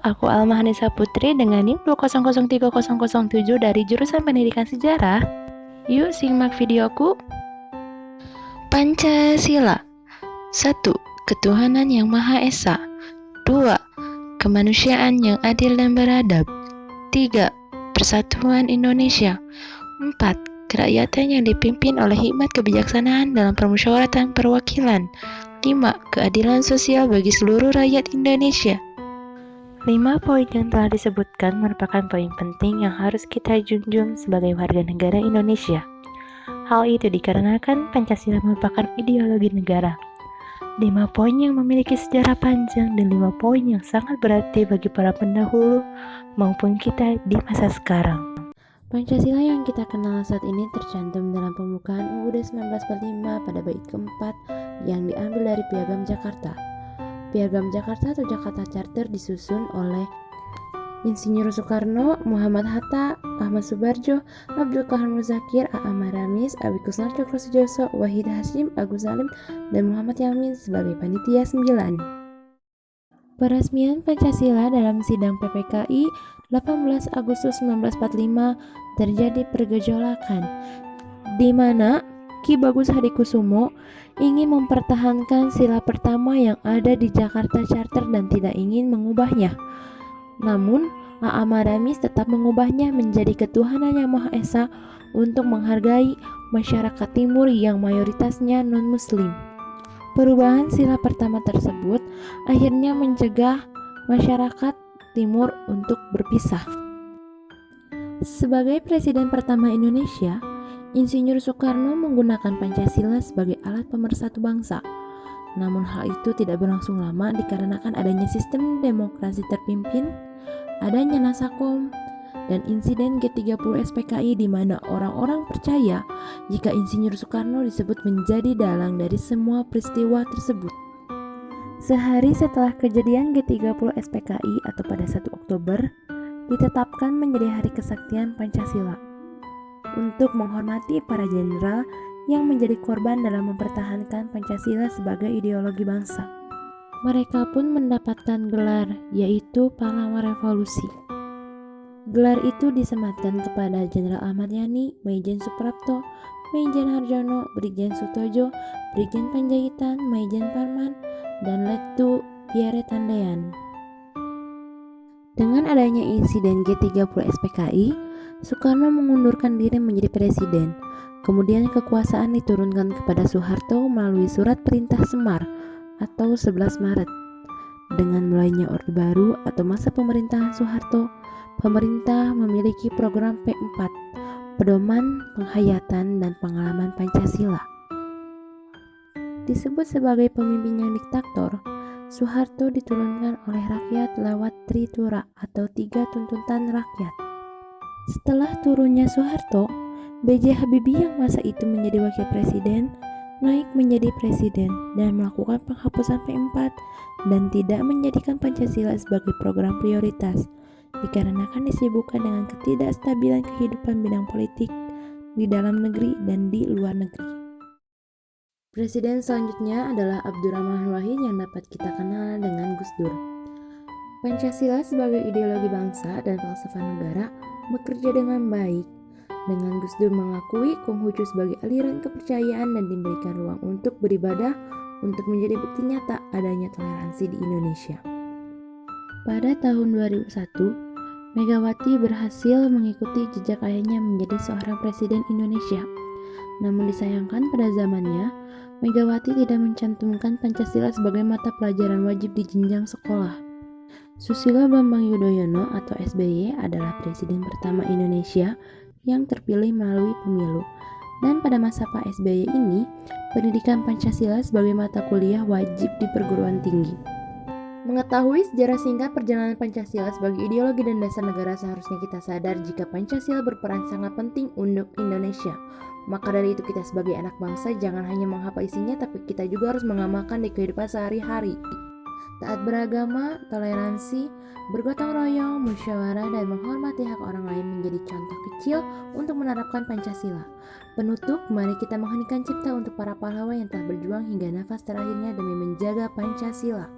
aku Alma Hanisa Putri dengan NIM 2003007 dari jurusan Pendidikan Sejarah. Yuk simak videoku. Pancasila. 1. Ketuhanan yang Maha Esa. 2. Kemanusiaan yang adil dan beradab. 3. Persatuan Indonesia. 4. Kerakyatan yang dipimpin oleh hikmat kebijaksanaan dalam permusyawaratan perwakilan. 5. Keadilan sosial bagi seluruh rakyat Indonesia. 5 poin yang telah disebutkan merupakan poin penting yang harus kita junjung sebagai warga negara Indonesia. Hal itu dikarenakan Pancasila merupakan ideologi negara. 5 poin yang memiliki sejarah panjang dan 5 poin yang sangat berarti bagi para pendahulu maupun kita di masa sekarang. Pancasila yang kita kenal saat ini tercantum dalam pembukaan UUD 1945 pada bait keempat yang diambil dari Piagam Jakarta. Piagam Jakarta atau Jakarta Charter disusun oleh Insinyur Soekarno, Muhammad Hatta, Ahmad Subarjo, Abdul Qahar Muzakir, A.A. Maramis, Abi Kusnal Cokro Sujoso, Wahid Hasyim, Agus Salim, dan Muhammad Yamin sebagai Panitia 9. Peresmian Pancasila dalam sidang PPKI 18 Agustus 1945 terjadi pergejolakan, di mana Ki Bagus Hadikusumo ingin mempertahankan sila pertama yang ada di Jakarta Charter dan tidak ingin mengubahnya. Namun, A.A. Maramis tetap mengubahnya menjadi ketuhanan yang Maha Esa untuk menghargai masyarakat timur yang mayoritasnya non-muslim. Perubahan sila pertama tersebut akhirnya mencegah masyarakat timur untuk berpisah. Sebagai presiden pertama Indonesia, Insinyur Soekarno menggunakan Pancasila sebagai alat pemersatu bangsa. Namun hal itu tidak berlangsung lama dikarenakan adanya sistem demokrasi terpimpin, adanya Nasakom, dan insiden G30 SPKI di mana orang-orang percaya jika Insinyur Soekarno disebut menjadi dalang dari semua peristiwa tersebut. Sehari setelah kejadian G30 SPKI atau pada 1 Oktober, ditetapkan menjadi Hari Kesaktian Pancasila untuk menghormati para jenderal yang menjadi korban dalam mempertahankan Pancasila sebagai ideologi bangsa. Mereka pun mendapatkan gelar, yaitu Pahlawan Revolusi. Gelar itu disematkan kepada Jenderal Ahmad Yani, Maijen Suprapto, Maijen Harjono, Brigjen Sutojo, Brigjen Panjaitan, Maijen Parman, dan Lettu Pierre Tandean. Dengan adanya insiden G30 SPKI, Soekarno mengundurkan diri menjadi presiden. Kemudian kekuasaan diturunkan kepada Soeharto melalui Surat Perintah Semar atau 11 Maret. Dengan mulainya Orde Baru atau masa pemerintahan Soeharto, pemerintah memiliki program P4, Pedoman Penghayatan dan Pengalaman Pancasila. Disebut sebagai pemimpin yang diktator, Soeharto diturunkan oleh rakyat lewat Tritura atau 3 tuntutan rakyat. Setelah turunnya Soeharto, B.J. Habibie yang masa itu menjadi wakil presiden naik menjadi presiden dan melakukan penghapusan P4 dan tidak menjadikan Pancasila sebagai program prioritas dikarenakan disibukkan dengan ketidakstabilan kehidupan bidang politik di dalam negeri dan di luar negeri. Presiden selanjutnya adalah Abdurrahman Wahid yang dapat kita kenal dengan Gus Dur. Pancasila sebagai ideologi bangsa dan falsafah negara bekerja dengan baik. Dengan Gus Dur mengakui Konghucu sebagai aliran kepercayaan dan diberikan ruang untuk beribadah untuk menjadi bukti nyata adanya toleransi di Indonesia. Pada tahun 2001, Megawati berhasil mengikuti jejak ayahnya menjadi seorang presiden Indonesia. Namun disayangkan pada zamannya, Megawati tidak mencantumkan Pancasila sebagai mata pelajaran wajib di jenjang sekolah. Susilo Bambang Yudhoyono atau SBY adalah presiden pertama Indonesia yang terpilih melalui pemilu. Dan pada masa Pak SBY ini, pendidikan Pancasila sebagai mata kuliah wajib di perguruan tinggi. Mengetahui sejarah singkat perjalanan Pancasila sebagai ideologi dan dasar negara, seharusnya kita sadar jika Pancasila berperan sangat penting untuk Indonesia. Maka dari itu kita sebagai anak bangsa jangan hanya menghafal isinya, tapi kita juga harus mengamalkan di kehidupan sehari-hari. Taat beragama, toleransi, bergotong royong, musyawarah, dan menghormati hak orang lain menjadi contoh kecil untuk menerapkan Pancasila. Penutup, mari kita mengheningkan cipta untuk para pahlawan yang telah berjuang hingga nafas terakhirnya demi menjaga Pancasila.